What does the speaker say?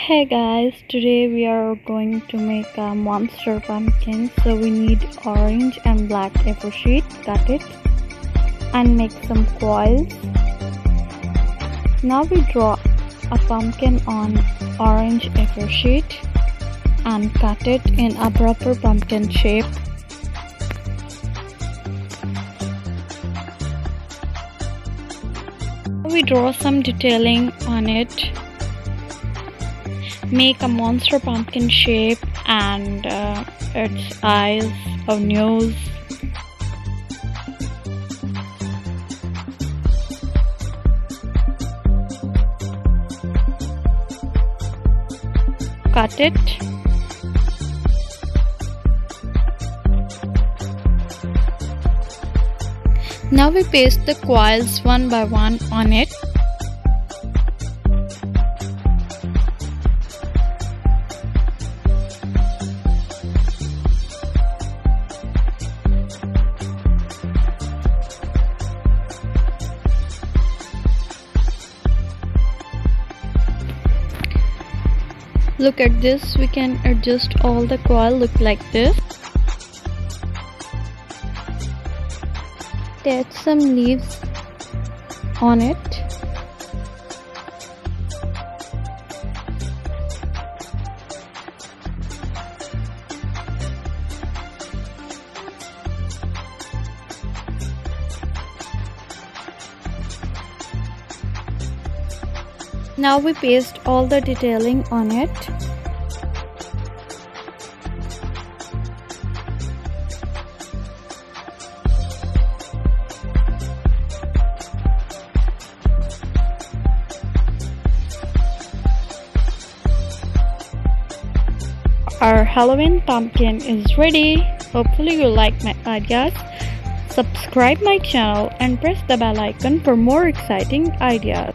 Hey guys, today we are going to make a monster pumpkin. So we need orange and black A4 sheet, cut it and make some coils. Now we draw a pumpkin on orange A4 sheet and cut it in a proper pumpkin shape. We draw some detailing on it. Make a monster pumpkin shape and its eyes or nose. Cut it. Now we paste the coils one by one on it. Look at this, we can adjust all the coil look like this. Attach some leaves on it. Now we paste all the detailing on it. Our Halloween pumpkin is ready. Hopefully you like my ideas. Subscribe my channel and press the bell icon for more exciting ideas.